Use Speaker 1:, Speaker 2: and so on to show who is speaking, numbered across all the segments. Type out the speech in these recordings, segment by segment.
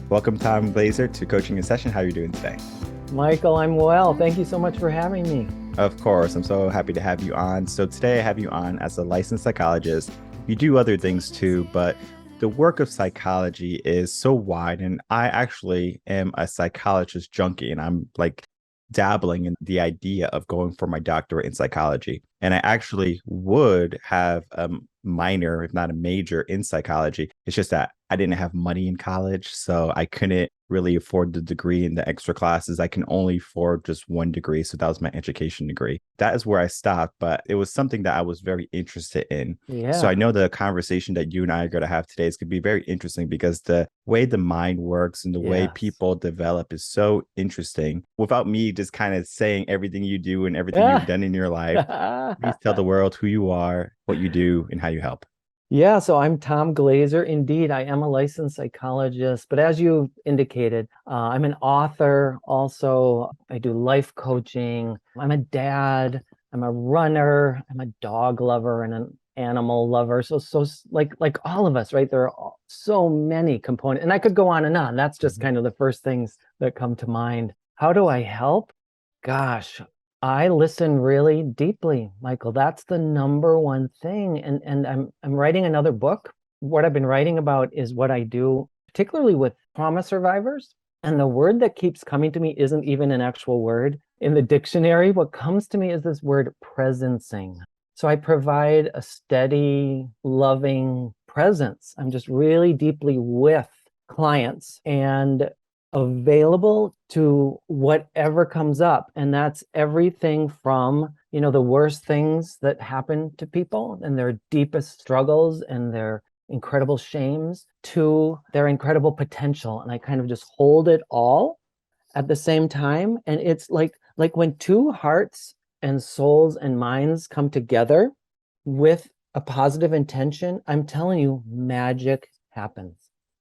Speaker 1: Welcome, Tom Glaser, to Coaching in Session. How are you doing today?
Speaker 2: Michael, I'm well. Thank you so much for having me.
Speaker 1: Of course, I'm so happy to have you on. So today I have you on as a licensed psychologist. You do other things too, but the work of psychology is so wide. And I actually am a psychologist junkie, and I'm like dabbling in the idea of going for my doctorate in psychology. And I actually would have a minor, if not a major, in psychology. It's just that I didn't have money in college, so I couldn't really afford the degree and the extra classes. I can only afford just one degree. So that was my education degree. That is where I stopped, but it was something that I was very interested in. So I
Speaker 2: Yeah.
Speaker 1: know the conversation that you and I are going to have today is going to be very interesting because the way the mind works and the way
Speaker 2: Yes.
Speaker 1: people develop is so interesting. Without me just kind of saying everything you do and everything you've
Speaker 2: Yeah.
Speaker 1: done in your life, please tell the world who you are, what you do, and how you help.
Speaker 2: Yeah, so I'm Tom Glaser. Indeed, I am a licensed psychologist, but as you indicated, I'm an author. Also, I do life coaching. I'm a dad. I'm a runner. I'm a dog lover and an animal lover. So like all of us, right? There are so many components, and I could go on and on. That's just
Speaker 1: Mhm.
Speaker 2: kind of the first things that come to mind. How do I help? Gosh, I listen really deeply, Michael. That's the number one thing. And I'm writing another book. What I've been writing about is what I do, particularly with trauma survivors. And the word that keeps coming to me isn't even an actual word in the dictionary. What comes to me is this word presencing. So I provide a steady, loving presence. I'm just really deeply with clients and available to whatever comes up. And that's everything from, the worst things that happen to people and their deepest struggles and their incredible shames to their incredible potential. And I kind of just hold it all at the same time. And it's like when two hearts and souls and minds come together with a positive intention, I'm telling you, magic happens.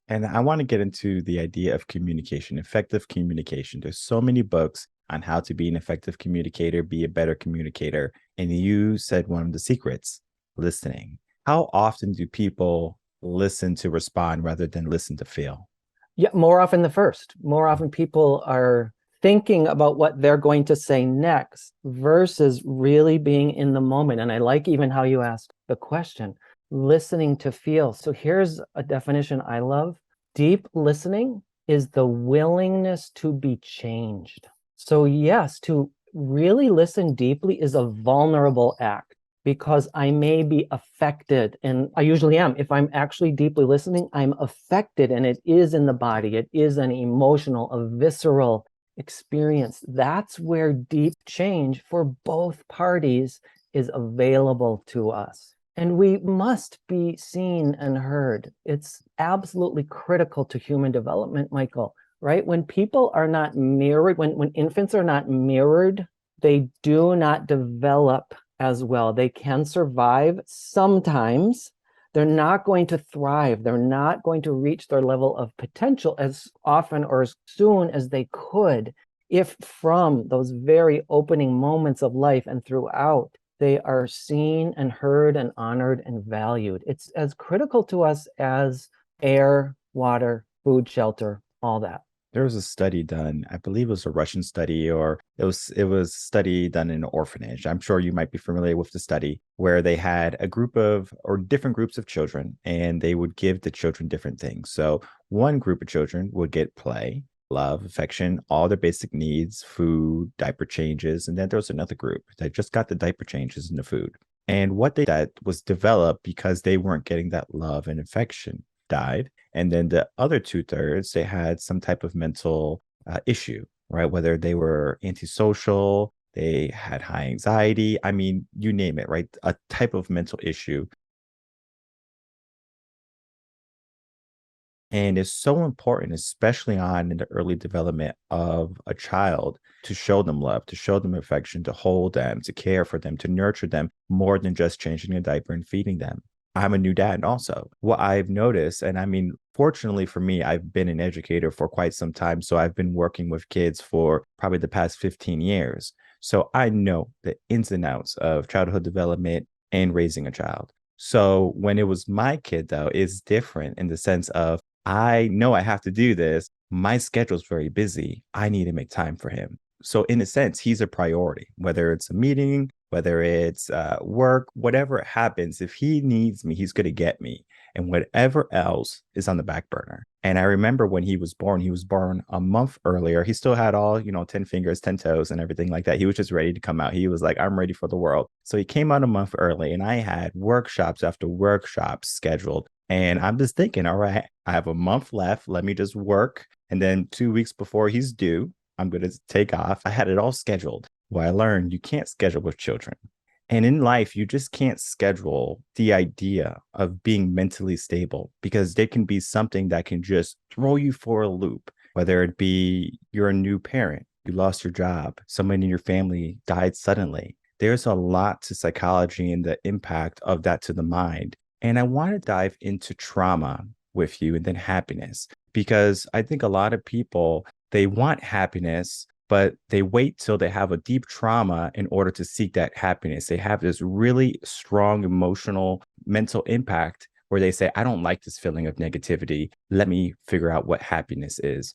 Speaker 1: And I want to get into the idea of communication, effective communication. There's so many books on how to be an effective communicator, be a better communicator. And you said one of the secrets, listening. How often do people listen to respond rather than listen to feel?
Speaker 2: Yeah, more often the first. More often people are thinking about what they're going to say next versus really being in the moment. And I like even how you asked the question, listening to feel. So here's a definition I love. Deep listening is the willingness to be changed. So yes, to really listen deeply is a vulnerable act because I may be affected, and I usually am. If I'm actually deeply listening, I'm affected, and it is in the body. It is an emotional, a visceral experience. That's where deep change for both parties is available to us. And we must be seen and heard. It's absolutely critical to human development, Michael, right? When people are not mirrored, when infants are not mirrored, they do not develop as well. They can survive sometimes. They're not going to thrive. They're not going to reach their level of potential as often or as soon as they could if from those very opening moments of life and throughout, they are seen and heard and honored and valued. It's as critical to us as air, water, food, shelter, all that.
Speaker 1: There was a study done, I believe it was a Russian study, or it was a study done in an orphanage. I'm sure you might be familiar with the study where they had a group of or different groups of children and they would give the children different things. So one group of children would get play, love, affection, all their basic needs, food, diaper changes, and then there was another group that just got the diaper changes and the food. And what they that was developed because they weren't getting that love and affection died. And then the other two-thirds, they had some type of mental issue, right? Whether they were antisocial, they had high anxiety. I mean, you name it, right? A type of mental issue. And it's so important, especially on in the early development of a child, to show them love, to show them affection, to hold them, to care for them, to nurture them more than just changing a diaper and feeding them. I'm a new dad also. What I've noticed, and I mean, fortunately for me, I've been an educator for quite some time. So I've been working with kids for probably the past 15 years. So I know the ins and outs of childhood development and raising a child. So when it was my kid, though, it's different in the sense of I know I have to do this. My schedule's very busy. I need to make time for him. So, in a sense, he's a priority, whether it's a meeting, whether it's work, whatever it happens. If he needs me, he's going to get me. And whatever else is on the back burner. And I remember when he was born a month earlier. He still had all, 10 fingers, 10 toes, and everything like that. He was just ready to come out. He was like, I'm ready for the world. So he came out a month early, and I had workshops after workshops scheduled. And I'm just thinking, all right, I have a month left. Let me just work. And then 2 weeks before he's due, I'm going to take off. I had it all scheduled. Well, I learned you can't schedule with children. And in life, you just can't schedule the idea of being mentally stable because there can be something that can just throw you for a loop, whether it be you're a new parent, you lost your job, someone in your family died suddenly. There's a lot to psychology and the impact of that to the mind. And I want to dive into trauma with you and then happiness, because I think a lot of people, they want happiness, but they wait till they have a deep trauma in order to seek that happiness. They have this really strong emotional, mental impact where they say, I don't like this feeling of negativity. Let me figure out what happiness is.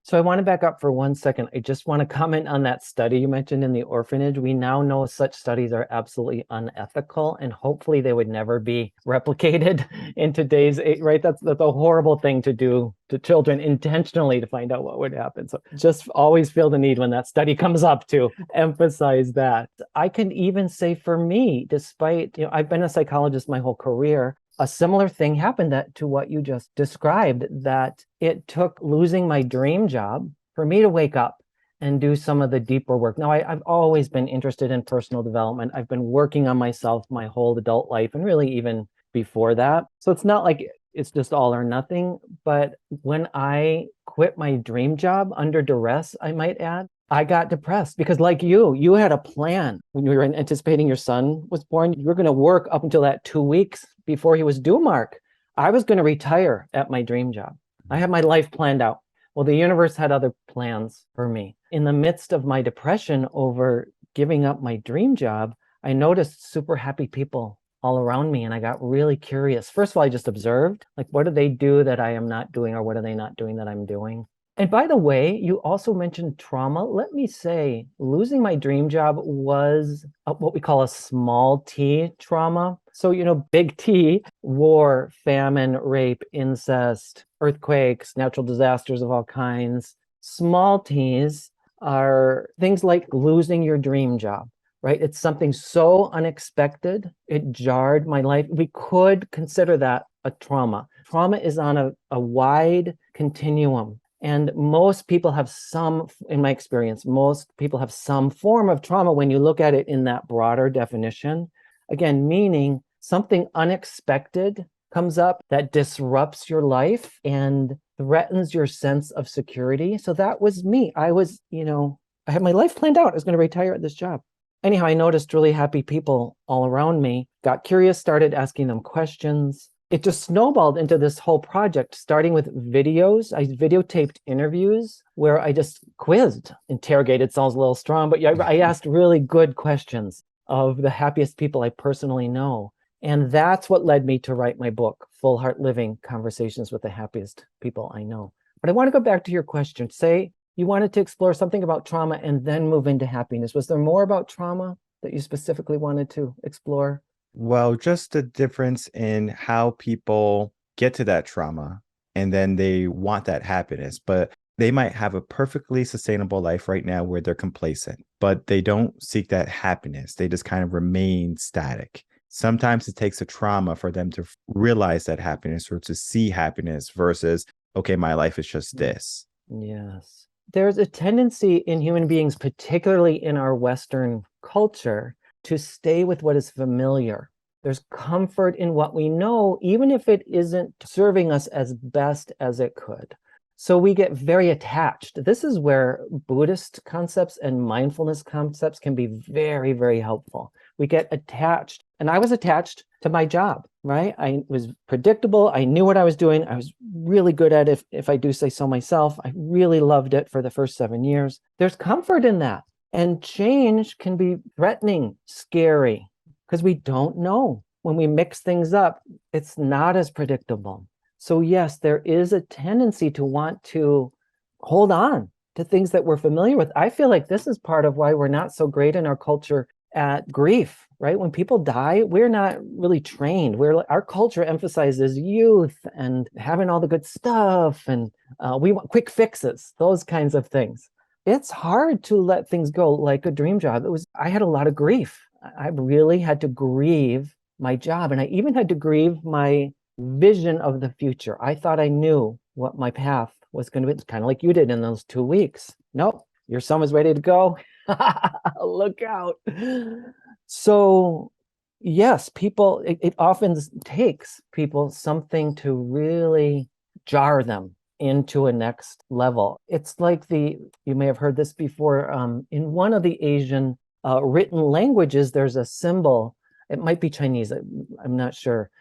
Speaker 2: So I want to back up for 1 second. I just want to comment on that study you mentioned in the orphanage. We now know such studies are absolutely unethical, and hopefully they would never be replicated in today's age, right? That's a horrible thing to do to children intentionally to find out what would happen. So just always feel the need when that study comes up to emphasize that. I can even say for me, despite, I've been a psychologist my whole career, a similar thing happened to what you just described, that it took losing my dream job for me to wake up and do some of the deeper work. Now, I've always been interested in personal development. I've been working on myself my whole adult life and really even before that. So it's not like it's just all or nothing. But when I quit my dream job under duress, I might add, I got depressed because, like you had a plan when you were anticipating your son was born. You were going to work up until that 2 weeks before he was due, Mark. I was going to retire at my dream job. I had my life planned out. Well, the universe had other plans for me. In the midst of my depression over giving up my dream job, I noticed super happy people all around me, and I got really curious. First of all, I just observed, like, what do they do that I am not doing, or what are they not doing that I'm doing? And by the way, you also mentioned trauma. Let me say, losing my dream job was what we call a small T trauma. So, big T, war, famine, rape, incest, earthquakes, natural disasters of all kinds. Small T's are things like losing your dream job, right? It's something so unexpected. It jarred my life. We could consider that a trauma. Trauma is on a wide continuum. And most people have in my experience, most people have some form of trauma when you look at it in that broader definition. Again, meaning something unexpected comes up that disrupts your life and threatens your sense of security. So that was me. I was, I had my life planned out. I was going to retire at this job. Anyhow, I noticed really happy people all around me, got curious, started asking them questions. It just snowballed into this whole project, starting with videos. I videotaped interviews where I just quizzed. Interrogated sounds a little strong, but I asked really good questions of the happiest people I personally know. And that's what led me to write my book, Full Heart Living: Conversations with the Happiest People I Know. But I want to go back to your question. Say you wanted to explore something about trauma and then move into happiness. Was there more about trauma that you specifically wanted to explore?
Speaker 1: Well, just the difference in how people get to that trauma and then they want that happiness, but they might have a perfectly sustainable life right now where they're complacent, but they don't seek that happiness. They just kind of remain static. Sometimes it takes a trauma for them to realize that happiness or to see happiness versus, okay, my life is just this.
Speaker 2: Yes. There's a tendency in human beings, particularly in our Western culture, to stay with what is familiar. There's comfort in what we know, even if it isn't serving us as best as it could. So we get very attached. This is where Buddhist concepts and mindfulness concepts can be very, very helpful. We get attached. And I was attached to my job, right? I was predictable. I knew what I was doing. I was really good at it, if I do say so myself. I really loved it for the first 7 years. There's comfort in that. And change can be threatening, scary, because we don't know. When we mix things up, it's not as predictable. So yes, there is a tendency to want to hold on to things that we're familiar with. I feel like this is part of why we're not so great in our culture at grief, right? When people die, we're not really trained. Our culture emphasizes youth and having all the good stuff, and we want quick fixes, those kinds of things. It's hard to let things go like a dream job. I had a lot of grief. I really had to grieve my job, and I even had to grieve my vision of the future. I thought I knew what my path was going to be. It's kind of like you did in those 2 weeks. Nope, your son was ready to go. Look out. So, yes, it often takes people something to really jar them into a next level. It's like you may have heard this before, in one of the Asian written languages, there's a symbol. It might be Chinese, I'm not sure,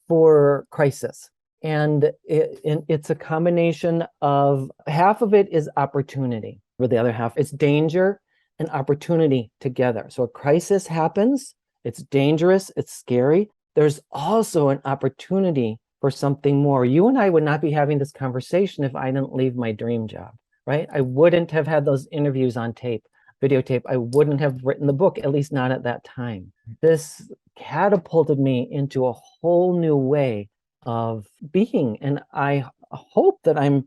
Speaker 2: for crisis. And it's a combination of half of it is opportunity, or the other half, it's danger and opportunity together. So a crisis happens, it's dangerous, it's scary. There's also an opportunity for something more. You and I would not be having this conversation if I didn't leave my dream job, right? I wouldn't have had those interviews on videotape. I wouldn't have written the book, at least not at that time. This catapulted me into a whole new way of being. And I hope that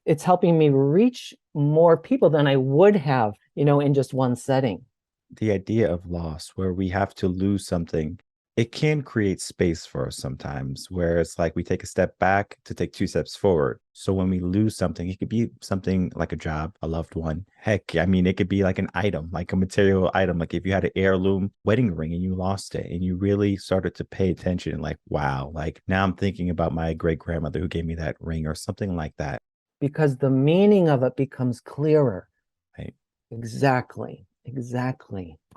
Speaker 2: it's helping me reach more people than I would have, in just one setting.
Speaker 1: The idea of loss, where we have to lose something, it can create space for us sometimes, where it's like we take a step back to take two steps forward. So when we lose something, it could be something like a job, a loved one. Heck, I mean, it could be like an item, like a material item. Like if you had an heirloom wedding ring and you lost it and you really started to pay attention, like, wow, like now I'm thinking about my great grandmother who gave me that ring or something like that.
Speaker 2: Because the meaning of it becomes clearer.
Speaker 1: Right.
Speaker 2: Exactly.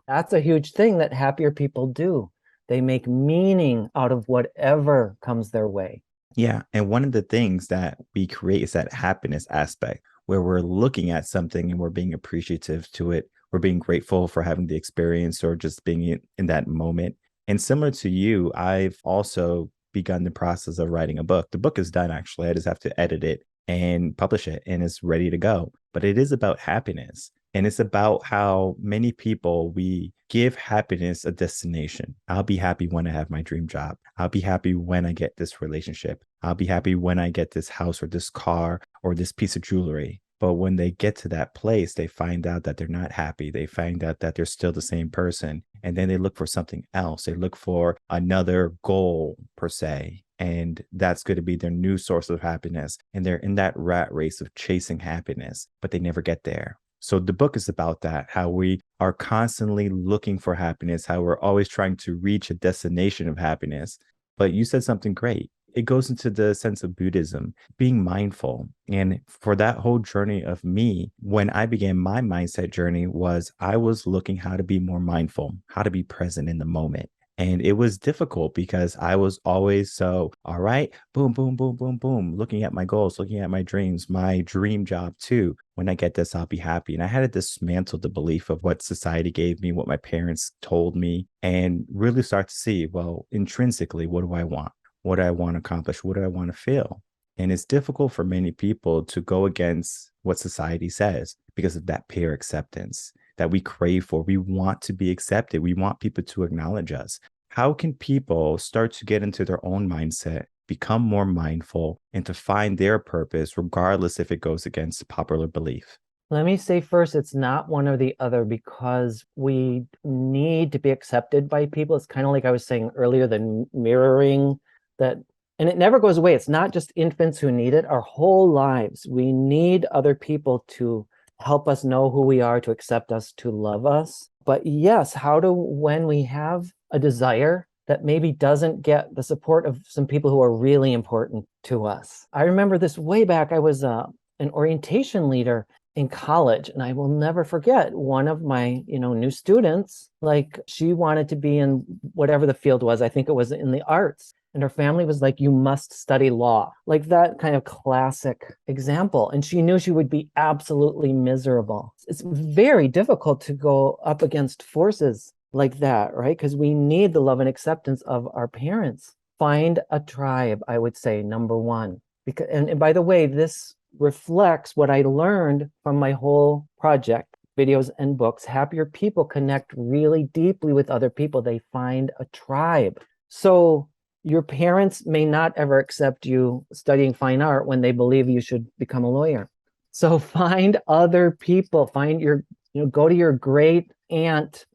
Speaker 2: That's a huge thing that happier people do. They make meaning out of whatever comes their way.
Speaker 1: Yeah. And one of the things that we create is that happiness aspect where we're looking at something and we're being appreciative to it. We're being grateful for having the experience or just being in that moment. And similar to you, I've also begun the process of writing a book. The book is done, actually. I just have to edit it and publish it, and it's ready to go. But it is about happiness. And it's about how many people we give happiness a destination. I'll be happy when I have my dream job. I'll be happy when I get this relationship. I'll be happy when I get this house or this car or this piece of jewelry. But when they get to that place, they find out that they're not happy. They find out that they're still the same person. And then they look for something else. They look for another goal, per se. And that's going to be their new source of happiness. And they're in that rat race of chasing happiness, but they never get there. So the book is about that, how we are constantly looking for happiness, how we're always trying to reach a destination of happiness. But you said something great. It goes into the sense of Buddhism, being mindful. And for that whole journey of me, when I began my mindset journey was I was looking how to be more mindful, how to be present in the moment. And it was difficult because I was always so, all right, boom, boom, boom, boom, boom, looking at my goals, looking at my dreams, my dream job too. When I get this, I'll be happy. And I had to dismantle the belief of what society gave me, what my parents told me, and really start to see, well, intrinsically, what do I want? What do I want to accomplish? What do I want to feel? And it's difficult for many people to go against what society says because of that peer acceptance that we crave for. We want to be accepted. We want people to acknowledge us. How can people start to get into their own mindset, become more mindful, and to find their purpose, regardless if it goes against popular belief?
Speaker 2: Let me say first, it's not one or the other because we need to be accepted by people. It's kind of like I was saying earlier, the mirroring that, and it never goes away. It's not just infants who need it. Our whole lives, we need other people to help us know who we are, to accept us, to love us. But yes, when we have a desire that maybe doesn't get the support of some people who are really important to us. I remember this way back. I was an orientation leader in college, and I will never forget one of my, new students, like she wanted to be in whatever the field was. I think it was in the arts. And her family was like, you must study law, like that kind of classic example. And she knew she would be absolutely miserable. It's very difficult to go up against forces like that, right? Because we need the love and acceptance of our parents. Find a tribe, I would say, number one. Because, and by the way, this reflects what I learned from my whole project, videos and books. Happier people connect really deeply with other people. They find a tribe. So your parents may not ever accept you studying fine art when they believe you should become a lawyer. So find other people, find your, go to your great aunt,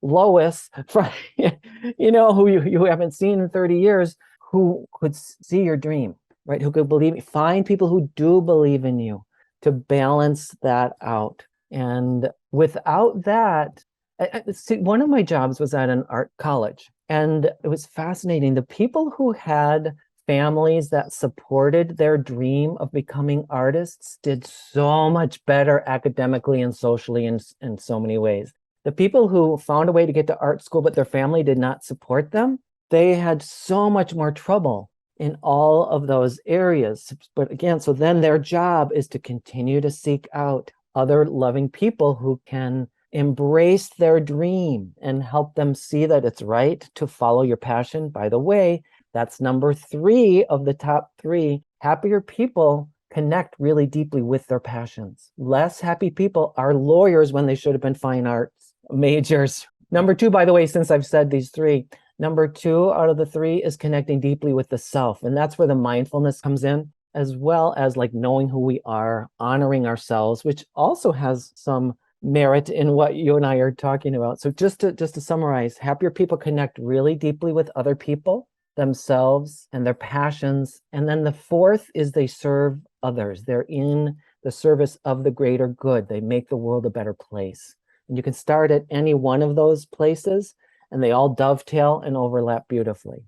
Speaker 2: Lois, who you haven't seen in 30 years, who could see your dream, right? Who could believe, find people who do believe in you to balance that out. And without that, see, one of my jobs was at an art college, and it was fascinating. The people who had families that supported their dream of becoming artists did so much better academically and socially in so many ways. The people who found a way to get to art school, but their family did not support them, they had so much more trouble in all of those areas. But again, so then their job is to continue to seek out other loving people who can embrace their dream and help them see that it's right to follow your passion. By the way, that's number 3 of the top 3. Happier people connect really deeply with their passions. Less happy people are lawyers when they should have been fine arts majors. Number 2, by the way, since I've said these 3, number 2 out of the 3 is connecting deeply with the self. And that's where the mindfulness comes in, as well as like knowing who we are, honoring ourselves, which also has some merit in what you and I are talking about. So just to summarize, happier people connect really deeply with other people, themselves, and their passions. And then the 4th is they serve others. They're in the service of the greater good. They make the world a better place. And you can start at any one of those places, and they all dovetail and overlap beautifully.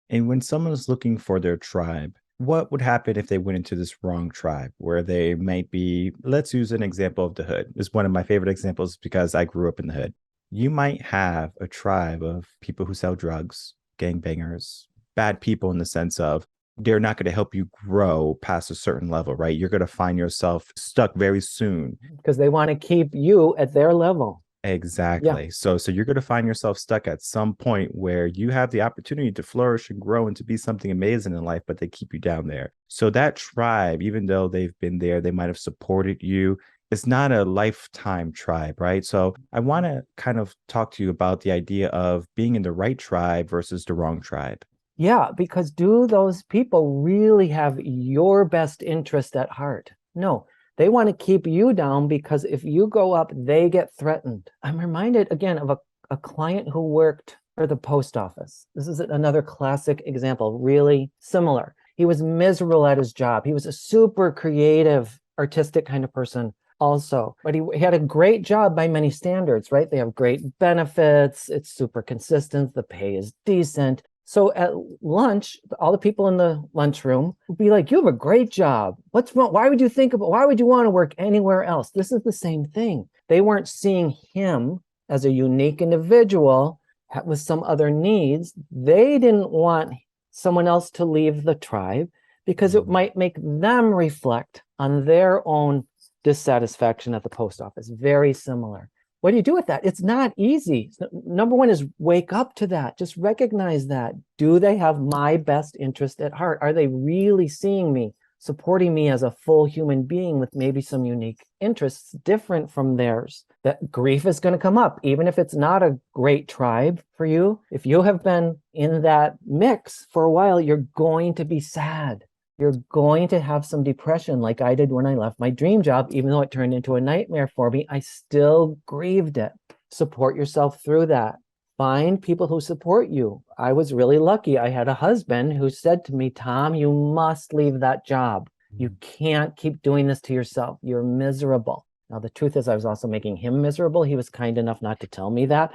Speaker 1: And when someone is looking for their tribe, what would happen if they went into this wrong tribe where they might be, let's use an example of the hood. It's one of my favorite examples because I grew up in the hood. You might have a tribe of people who sell drugs, gangbangers, bad people in the sense of they're not going to help you grow past a certain level, right? You're going to find yourself stuck very soon.
Speaker 2: Because they want to keep you at their level.
Speaker 1: Exactly. Yeah. So you're going to find yourself stuck at some point where you have the opportunity to flourish and grow and to be something amazing in life, but they keep you down there. So that tribe, even though they've been there, they might have supported you. It's not a lifetime tribe, right? So I want to kind of talk to you about the idea of being in the right tribe versus the wrong tribe.
Speaker 2: Yeah, because do those people really have your best interest at heart? No. They want to keep you down because if you go up, they get threatened. I'm reminded again of a client who worked for the post office. This is another classic example, really similar. He was miserable at his job. He was a super creative, artistic kind of person also, but he had a great job by many standards, right? They have great benefits. It's super consistent. The pay is decent. So at lunch, all the people in the lunchroom would be like, you have a great job. What's wrong? Why would you want to work anywhere else? This is the same thing. They weren't seeing him as a unique individual with some other needs. They didn't want someone else to leave the tribe because it might make them reflect on their own dissatisfaction at the post office. Very similar. What do you do with that? It's not easy. So number 1 is wake up to that. Just recognize that. Do they have my best interest at heart? Are they really seeing me, supporting me as a full human being with maybe some unique interests different from theirs? That grief is going to come up, even if it's not a great tribe for you. If you have been in that mix for a while, you're going to be sad. You're going to have some depression like I did when I left my dream job. Even though it turned into a nightmare for me, I still grieved it. Support yourself through that. Find people who support you. I was really lucky. I had a husband who said to me, Tom, you must leave that job. You can't keep doing this to yourself. You're miserable. Now, the truth is I was also making him miserable. He was kind enough not to tell me that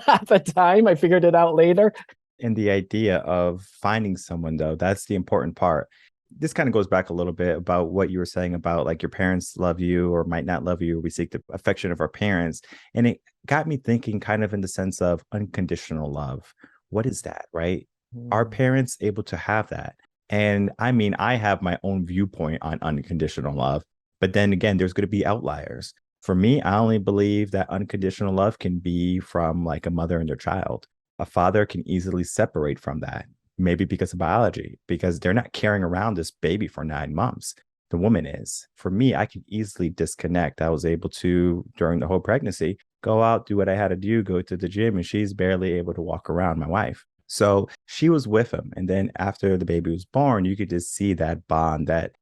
Speaker 2: at the time. I figured it out later.
Speaker 1: And the idea of finding someone, though, that's the important part. This kind of goes back a little bit about what you were saying about like your parents love you or might not love you. We seek the affection of our parents. And it got me thinking kind of in the sense of unconditional love. What is that, right? Are parents able to have that? And I mean, I have my own viewpoint on unconditional love, but then again, there's going to be outliers. For me, I only believe that unconditional love can be from like a mother and their child. A father can easily separate from that. maybe because of biology, because they're not carrying around this baby for 9 months. The woman is. For me, I could easily disconnect. I was able to, during the whole pregnancy, go out, do what I had to do, go to the gym, and she's barely able to walk around, my wife. So she was with him. And then after the baby was born, you could just see that bond that,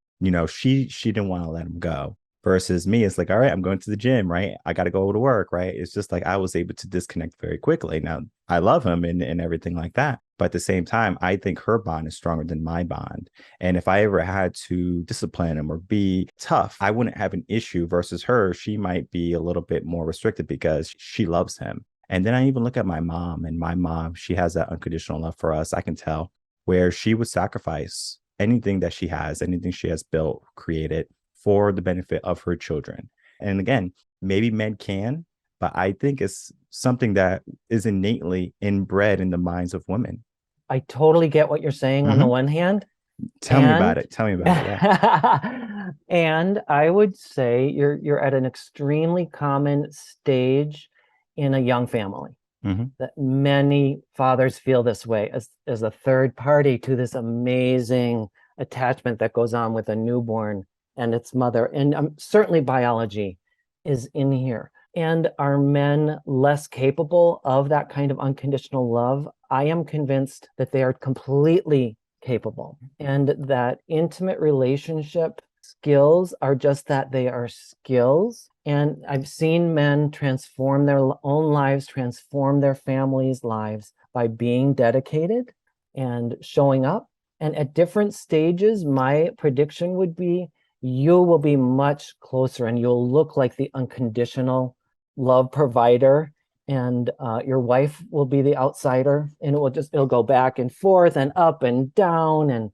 Speaker 1: she didn't want to let him go. Versus me, it's like, all right, I'm going to the gym, right? I got to go to work, right? It's just like I was able to disconnect very quickly. Now, I love him and everything like that. But at the same time, I think her bond is stronger than my bond. And if I ever had to discipline him or be tough, I wouldn't have an issue versus her. She might be a little bit more restricted because she loves him. And then I even look at my mom, and my mom, she has that unconditional love for us. I can tell where she would sacrifice anything that she has, anything she has built, created for the benefit of her children. And again, maybe men can, but I think it's something that is innately inbred in the minds of women.
Speaker 2: I totally get what you're saying on the
Speaker 1: Mhm.
Speaker 2: one hand.
Speaker 1: Tell me about
Speaker 2: And
Speaker 1: it. Tell me about it. Yeah.
Speaker 2: and I would say you're at an extremely common stage in a young family,
Speaker 1: Hmm.
Speaker 2: that many fathers feel this way as a third party to this amazing attachment that goes on with a newborn and its mother. And certainly biology is in here. And are men less capable of that kind of unconditional love? I am convinced that they are completely capable, and that intimate relationship skills are just that, they are skills. And I've seen men transform their own lives, transform their families' lives by being dedicated and showing up. And at different stages, my prediction would be you will be much closer and you'll look like the unconditional love provider, and your wife will be the outsider, and it'll go back and forth and up and down. And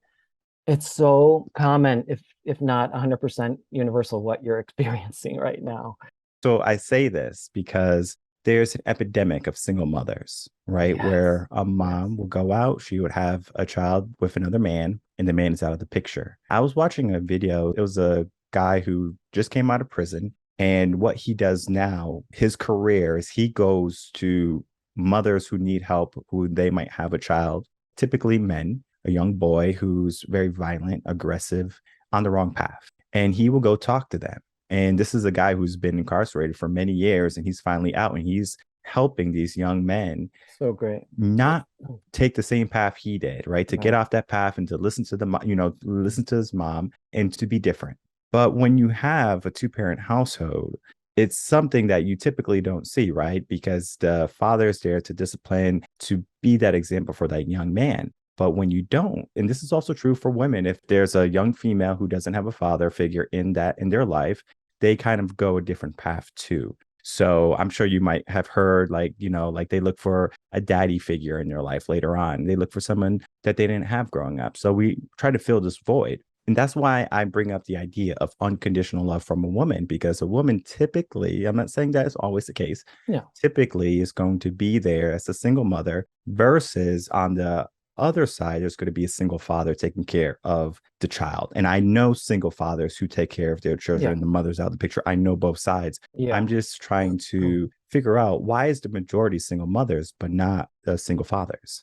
Speaker 2: it's so common, if not 100% universal, what you're experiencing right now.
Speaker 1: So I say this because there's an epidemic of single mothers, right?
Speaker 2: Yes.
Speaker 1: Where a
Speaker 2: Yes.
Speaker 1: mom will go out, she would have a child with another man, and the man is out of the picture. I was watching a video. It was a guy who just came out of prison. And what he does now, his career is he goes to mothers who need help, who they might have a child, typically men, a young boy who's very violent, aggressive, on the wrong path. And he will go talk to them. And this is a guy who's been incarcerated for many years, and he's finally out, and he's helping these young men
Speaker 2: So great.
Speaker 1: not take the same path he did, right? To get
Speaker 2: Right.
Speaker 1: off that path and to listen to listen to his mom and to be different. But when you have a two-parent household, it's something that you typically don't see, right? Because the father is there to discipline, to be that example for that young man. But when you don't, and this is also true for women, if there's a young female who doesn't have a father figure in their life, they kind of go a different path too. So I'm sure you might have heard, like, like they look for a daddy figure in their life later on. They look for someone that they didn't have growing up. So we try to fill this void. And that's why I bring up the idea of unconditional love from a woman, because a woman typically, I'm not saying that is always the case,
Speaker 2: Yeah.
Speaker 1: typically is going to be there as a single mother versus on the other side, there's going to be a single father taking care of the child. And I know single fathers who take care of their
Speaker 2: Yeah.
Speaker 1: children, the mother's out of the picture. I know both sides.
Speaker 2: Yeah.
Speaker 1: I'm just trying to figure out, why is the majority single mothers, but not single fathers?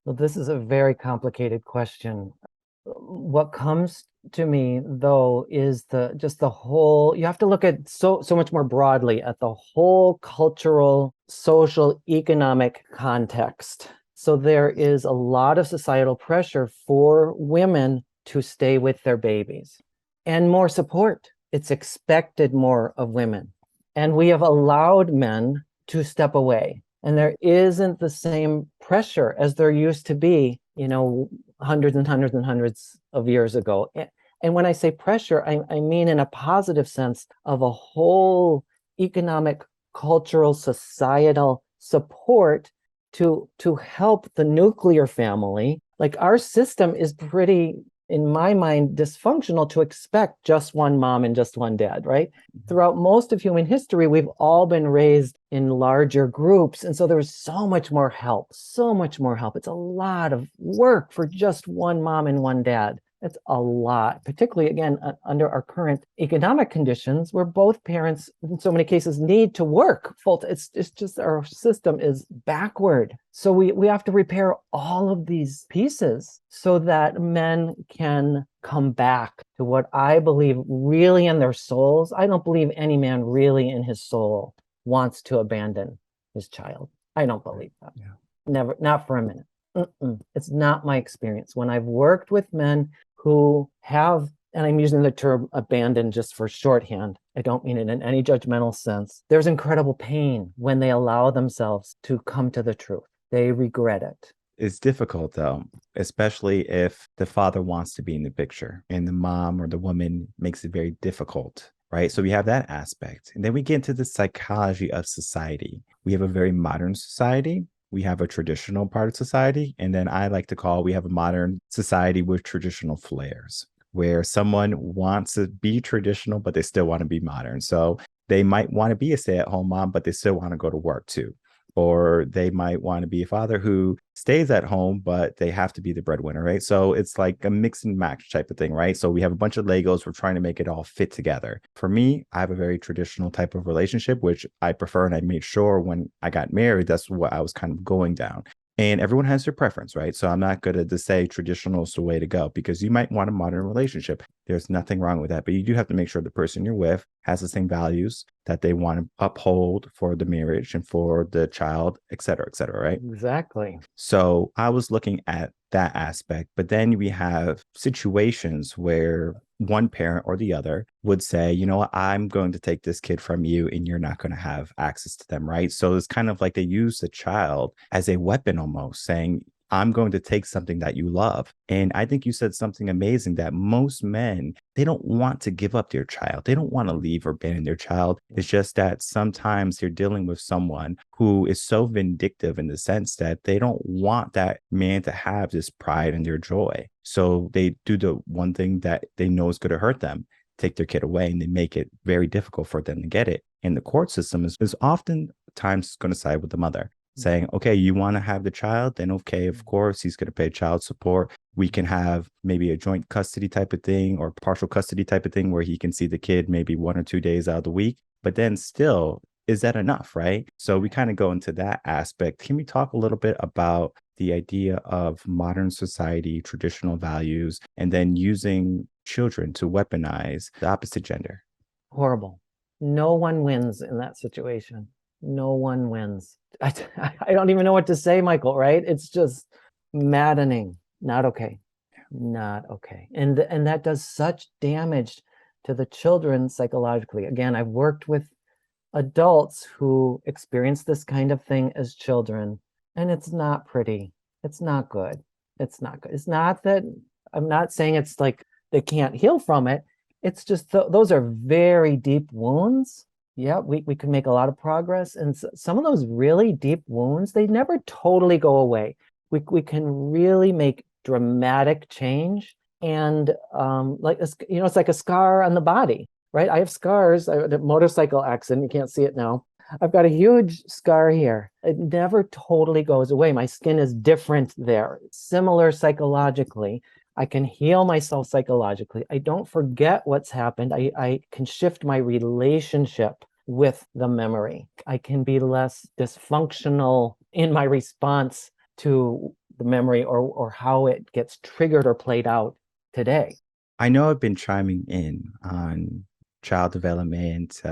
Speaker 2: Well, this is a very complicated question. What comes to me though is the whole, you have to look at so much more broadly at the whole cultural, social, economic context. So there is a lot of societal pressure for women to stay with their babies and more support. It's expected more of women. And we have allowed men to step away. And there isn't the same pressure as there used to be, hundreds and hundreds and hundreds of years ago. And when I say pressure, I mean in a positive sense of a whole economic, cultural, societal support to help the nuclear family. Like, our system is pretty, in my mind, dysfunctional to expect just one mom and just one dad, right? Throughout most of human history, we've all been raised in larger groups. And so there's so much more help, so much more help. It's a lot of work for just one mom and one dad. It's a lot, particularly again under our current economic conditions, where both parents, in so many cases, need to work full. It's just our system is backward. So we have to repair all of these pieces so that men can come back to what I believe really in their souls. I don't believe any man really in his soul wants to abandon his child. I don't believe that.
Speaker 1: Yeah.
Speaker 2: Never, not for a minute. It's not my experience. When I've worked with men who have, and I'm using the term abandon just for shorthand, I don't mean it in any judgmental sense. There's incredible pain when they allow themselves to come to the truth. They regret it.
Speaker 1: It's difficult though, especially if the father wants to be in the picture and the mom or the woman makes it very difficult, right? So we have that aspect. And then we get into the psychology of society. We have a very modern society. We have a traditional part of society. And then I like to call, we have a modern society with traditional flares, where someone wants to be traditional, but they still want to be modern. So they might want to be a stay-at-home mom, but they still want to go to work too. Or they might want to be a father who stays at home, but they have to be the breadwinner, right? So it's like a mix and match type of thing, right? So we have a bunch of Legos. We're trying to make it all fit together. For me, I have a very traditional type of relationship, which I prefer. And I made sure when I got married, that's what I was kind of going down. And everyone has their preference, right? So I'm not going to just say traditional is the way to go, because you might want a modern relationship. There's nothing wrong with that. But you do have to make sure the person you're with has the same values that they want to uphold for the marriage and for the child, et cetera, right?
Speaker 2: Exactly.
Speaker 1: So I was looking at that aspect. But then we have situations where one parent or the other would say, you know what, I'm going to take this kid from you and you're not going to have access to them, right? So it's kind of like they use the child as a weapon almost, saying, I'm going to take something that you love. And I think you said something amazing, that most men, they don't want to give up their child. They don't want to leave or abandon their child. It's just that sometimes they're dealing with someone who is so vindictive in the sense that they don't want that man to have this pride and their joy. So they do the one thing that they know is going to hurt them, take their kid away, and they make it very difficult for them to get it. And the court system is oftentimes going to side with the mother, saying, okay, you want to have the child? Then okay, of course, he's going to pay child support. We can have maybe a joint custody type of thing or partial custody type of thing where he can see the kid maybe 1 or 2 days out of the week. But then still, is that enough, right? So we kind of go into that aspect. Can we talk a little bit about the idea of modern society, traditional values, and then using children to weaponize the opposite gender?
Speaker 2: Horrible. No one wins in that situation. No one wins. I don't even know what to say, Michael, right? It's just maddening. Not okay. Not okay. And that does such damage to the children psychologically. Again, I've worked with adults who experience this kind of thing as children, and it's not pretty. It's not good. It's not good. It's not that I'm not saying it's like they can't heal from it. It's just those are very deep wounds. Yeah, we can make a lot of progress. And some of those really deep wounds, they never totally go away. We can really make dramatic change. And like, it's like a scar on the body, right? I have scars. I had a motorcycle accident. You can't see it now. I've got a huge scar here. It never totally goes away. My skin is different there, similar psychologically. I can heal myself psychologically. I don't forget what's happened. I can shift my relationship with the memory. I can be less dysfunctional in my response to the memory or how it gets triggered or played out today.
Speaker 1: I know I've been chiming in on child development,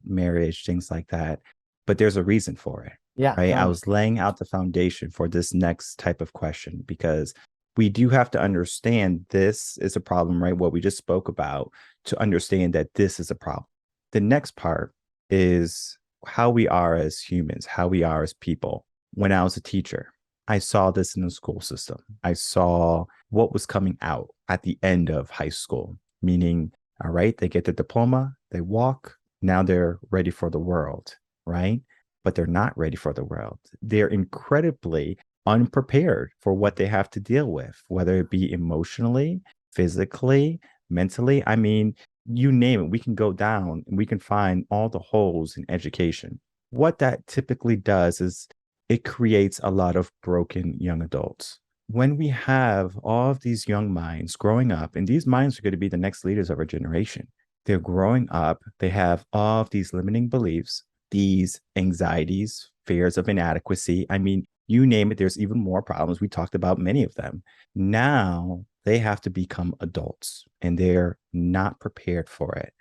Speaker 1: marriage, things like that, but there's a reason for it.
Speaker 2: Yeah.
Speaker 1: Right. I was laying out the foundation for this next type of question, because we do have to understand this is a problem, right? What we just spoke about, to understand that this is a problem. The next part is how we are as humans, how we are as people. When I was a teacher, I saw this in the school system. I saw what was coming out at the end of high school, meaning, all right, they get the diploma, they walk, now they're ready for the world, right? But they're not ready for the world. They're incredibly unprepared for what they have to deal with, whether it be emotionally, physically, mentally. I mean, you name it, we can go down and we can find all the holes in education. What that typically does is it creates a lot of broken young adults. when we have all of these young minds growing up, and these minds are going to be the next leaders of our generation, they're growing up, they have all of these limiting beliefs, these anxieties, fears of inadequacy. I mean, you name it, there's even more problems. We talked about many of them. Now they have to become adults and they're not prepared for it.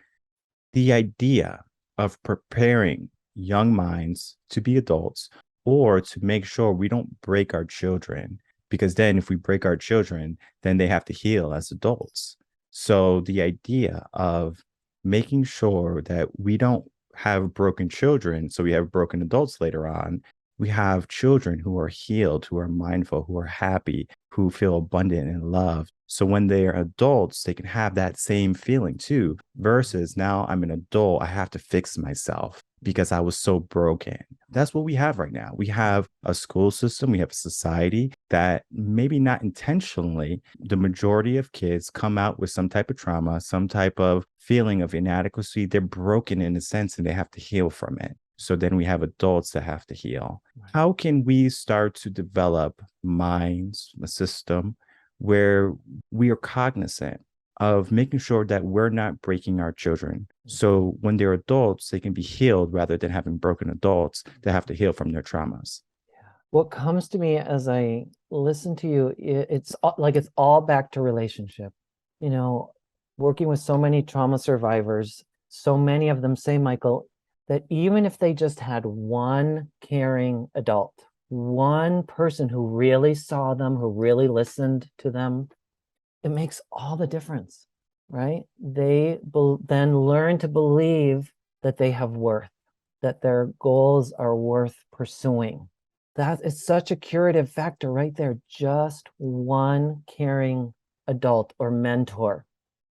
Speaker 1: The idea of preparing young minds to be adults or to make sure we don't break our children, because then if we break our children, then they have to heal as adults. So the idea of making sure that we don't have broken children, so we have broken adults later on, we have children who are healed, who are mindful, who are happy, who feel abundant and loved. So when they're adults, they can have that same feeling too, versus now I'm an adult, I have to fix myself because I was so broken. That's what we have right now. We have a school system, we have a society that maybe not intentionally, the majority of kids come out with some type of trauma, some type of feeling of inadequacy. They're broken in a sense and they have to heal from it. So then we have adults that have to heal. How can we start to develop minds, a system where we are cognizant of making sure that we're not breaking our children? So when they're adults, they can be healed rather than having broken adults that have to heal from their traumas.
Speaker 2: What comes to me as I listen to you, it's like it's all back to relationship. You know, working with so many trauma survivors, so many of them say, Michael, that even if they just had one caring adult, one person who really saw them, who really listened to them, it makes all the difference, right? They then learn to believe that they have worth, that their goals are worth pursuing. That is such a curative factor right there. Just one caring adult or mentor.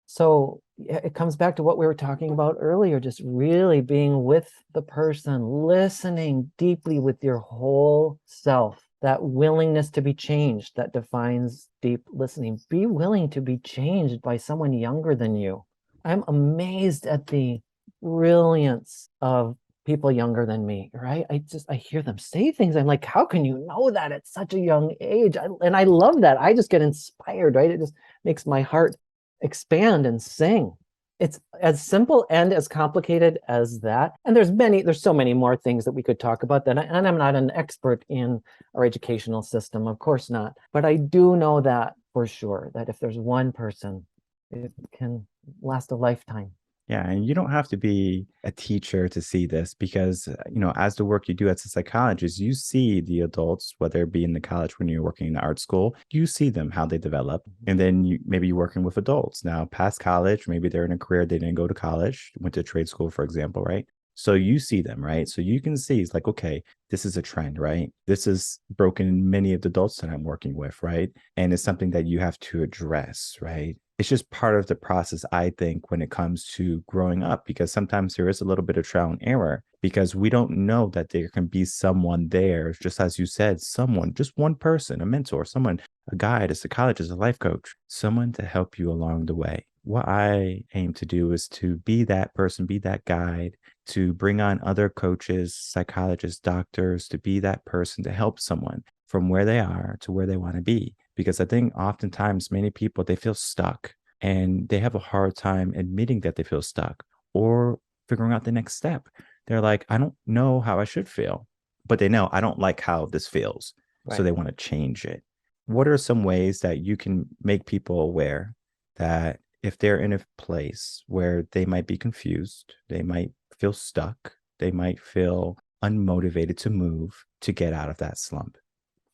Speaker 2: So it comes back to what we were talking about earlier, just really being with the person, listening deeply with your whole self, that willingness to be changed that defines deep listening. Be willing to be changed by someone younger than you. I'm amazed at the brilliance of people younger than me, right? I hear them say things. I'm like, how can you know that at such a young age? And I love that. I just get inspired, right? It just makes my heart expand and sing. It's as simple and as complicated as that. And there's so many more things that we could talk about that. And I'm not an expert in our educational system, of course not. But I do know that for sure, that if there's one person, it can last a lifetime.
Speaker 1: Yeah, and you don't have to be a teacher to see this because, as the work you do as a psychologist, you see the adults, whether it be in the college when you're working in the art school, you see them, how they develop. And then maybe you're working with adults now past college, maybe they're in a career, they didn't go to college, went to trade school, for example, right? So you see them, right? So you can see it's like, okay, this is a trend, right? This is broken in many of the adults that I'm working with, right? And it's something that you have to address, right? It's just part of the process, I think, when it comes to growing up, because sometimes there is a little bit of trial and error because we don't know that there can be someone there, just as you said, someone, just one person, a mentor, someone, a guide, a psychologist, a life coach, someone to help you along the way. What I aim to do is to be that person, be that guide, to bring on other coaches, psychologists, doctors, to be that person to help someone from where they are to where they want to be. Because I think oftentimes many people, they feel stuck and they have a hard time admitting that they feel stuck or figuring out the next step. They're like, I don't know how I should feel, but they know I don't like how this feels.
Speaker 2: Right.
Speaker 1: So they want to change it. What are some ways that you can make people aware that if they're in a place where they might be confused, they might feel stuck, they might feel unmotivated to move, to get out of that slump?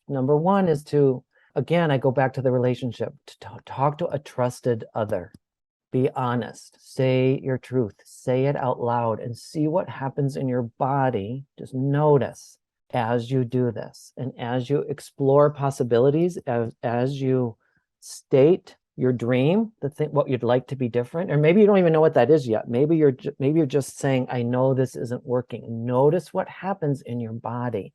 Speaker 2: Number one is to, again, I go back to the relationship, to talk to a trusted other. Be honest, say your truth, say it out loud, and see what happens in your body. Just notice as you do this. And as you explore possibilities, as you state your dream, what you'd like to be different, or maybe you don't even know what that is yet. Maybe you're just saying, I know this isn't working. Notice what happens in your body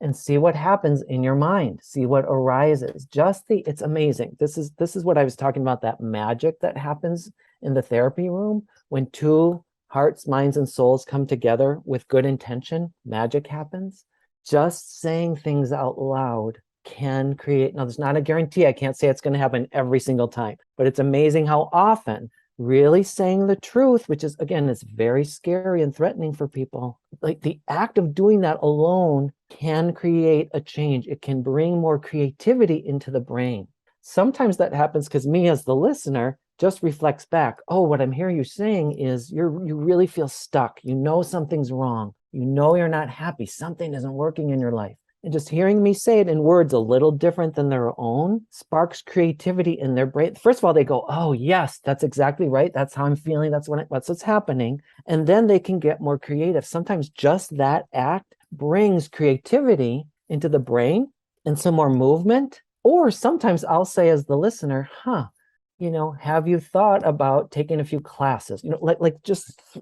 Speaker 2: and see what happens in your mind. See what arises. It's amazing. This is what I was talking about, that magic that happens in the therapy room when two hearts, minds, and souls come together with good intention. Magic happens. Just saying things out loud can create. Now, there's not a guarantee. I can't say it's going to happen every single time, but it's amazing how often really saying the truth, which is, again, it's very scary and threatening for people. Like the act of doing that alone can create a change. It can bring more creativity into the brain. Sometimes that happens because me as the listener just reflects back. Oh, what I'm hearing you saying is you really feel stuck. You know something's wrong. You know you're not happy. Something isn't working in your life. And just hearing me say it in words a little different than their own sparks creativity in their brain. First of all, they go, oh, yes, that's exactly right. That's how I'm feeling. That's what's happening. And then they can get more creative. Sometimes just that act brings creativity into the brain and some more movement. Or sometimes I'll say as the listener, have you thought about taking a few classes?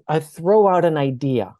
Speaker 2: I throw out an idea.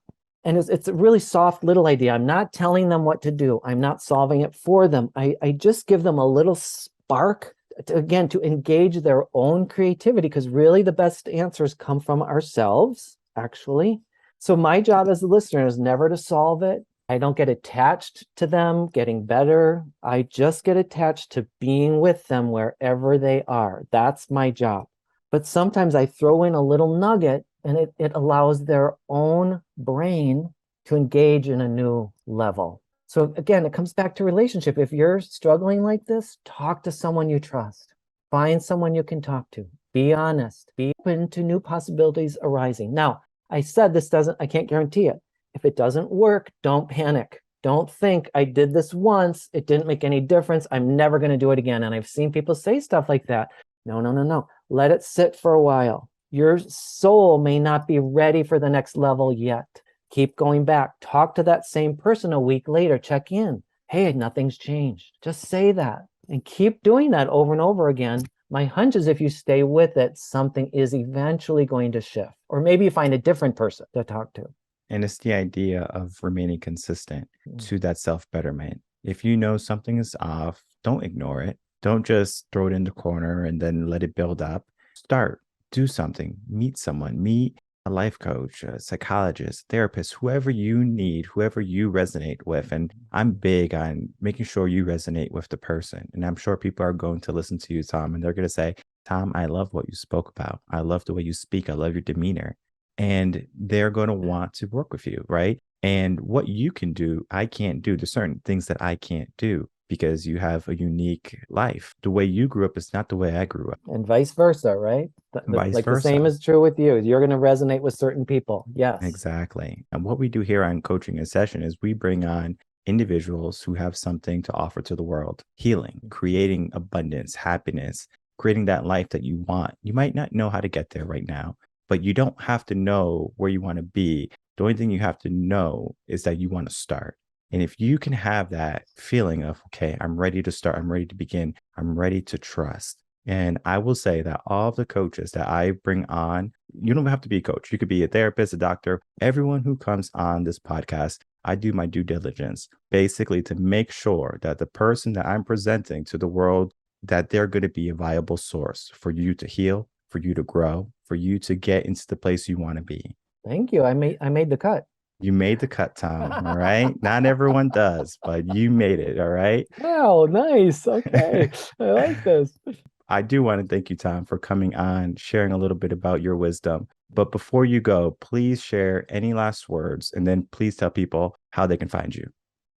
Speaker 2: And it's a really soft little idea. I'm not telling them what to do. I'm not solving it for them. I just give them a little spark, to engage their own creativity, because really the best answers come from ourselves, actually. So my job as the listener is never to solve it. I don't get attached to them getting better. I just get attached to being with them wherever they are. That's my job. But sometimes I throw in a little nugget, and it allows their own brain to engage in a new level. So again, it comes back to relationship. If you're struggling like this, talk to someone you trust. Find someone you can talk to. Be honest. Be open to new possibilities arising. Now, I said I can't guarantee it. If it doesn't work, don't panic. Don't think, I did this once, it didn't make any difference, I'm never going to do it again. And I've seen people say stuff like that. No. Let it sit for a while. Your soul may not be ready for the next level yet. Keep going back. Talk to that same person a week later. Check in. Hey, nothing's changed. Just say that and keep doing that over and over again. My hunch is if you stay with it, something is eventually going to shift. Or maybe you find a different person to talk to.
Speaker 1: And it's the idea of remaining consistent to that self-betterment. If you know something is off, don't ignore it. Don't just throw it in the corner and then let it build up. Start, do something, meet someone, meet a life coach, a psychologist, therapist, whoever you need, whoever you resonate with. And I'm big on making sure you resonate with the person. And I'm sure people are going to listen to you, Tom, and they're going to say, Tom, I love what you spoke about. I love the way you speak. I love your demeanor. And they're going to want to work with you, right? And what you can do, I can't do. There's certain things that I can't do because you have a unique life. The way you grew up is not the way I grew up.
Speaker 2: And vice versa, right?
Speaker 1: Vice
Speaker 2: The
Speaker 1: versa.
Speaker 2: same is true with you. You're going to resonate with certain people. Yes.
Speaker 1: Exactly. And what we do here on Coaching in Session is we bring on individuals who have something to offer to the world: healing, creating abundance, happiness, creating that life that you want. You might not know how to get there right now, but you don't have to know where you want to be. The only thing you have to know is that you want to start. And if you can have that feeling of, okay, I'm ready to start, I'm ready to begin, I'm ready to trust. And I will say that all of the coaches that I bring on, you don't have to be a coach. You could be a therapist, a doctor. Everyone who comes on this podcast, I do my due diligence, basically to make sure that the person that I'm presenting to the world, that they're going to be a viable source for you to heal, for you to grow, for you to get into the place you want to be.
Speaker 2: Thank you. I made the cut.
Speaker 1: You made the cut, Tom. All right. Not everyone does, but you made it. All right.
Speaker 2: Oh, nice. Okay. I like this.
Speaker 1: I do want to thank you, Tom, for coming on, sharing a little bit about your wisdom. But before you go, please share any last words, and then please tell people how they can find you.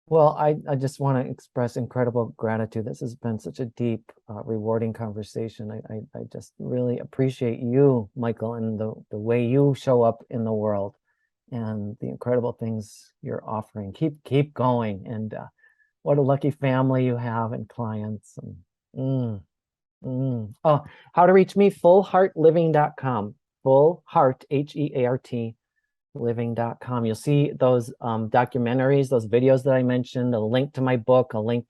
Speaker 2: Well, I just want to express incredible gratitude. This has been such a deep, rewarding conversation. I just really appreciate you, Michael, and the way you show up in the world and the incredible things you're offering. Keep going. And what a lucky family you have and clients. And, Oh, how to reach me, fullheartliving.com. Full Heart, HEART, living.com. You'll see those documentaries, those videos that I mentioned, a link to my book, I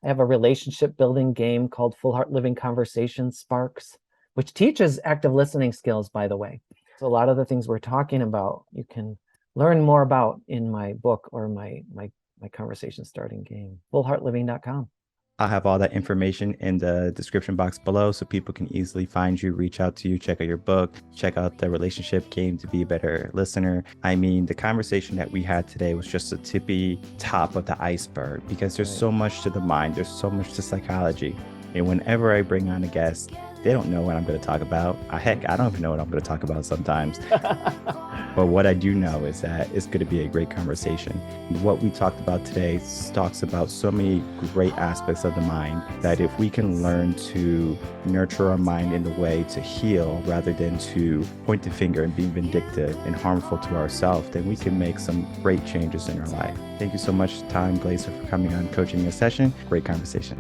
Speaker 2: have a relationship building game called Full Heart Living Conversation Sparks, which teaches active listening skills, by the way. So a lot of the things we're talking about, you can learn more about in my book or my conversation starting game, fullheartliving.com.
Speaker 1: I'll have all that information in the description box below so people can easily find you, reach out to you, check out your book, check out the relationship game to be a better listener. I mean, the conversation that we had today was just the tippy top of the iceberg because there's so much to the mind, there's so much to psychology. And whenever I bring on a guest, they don't know what I'm going to talk about. Heck, I don't even know what I'm going to talk about sometimes. But what I do know is that it's going to be a great conversation. What we talked about today talks about so many great aspects of the mind that if we can learn to nurture our mind in the way to heal rather than to point the finger and be vindictive and harmful to ourselves, then we can make some great changes in our life. Thank you so much, Glaser, for coming on Coaching a Session. Great conversation.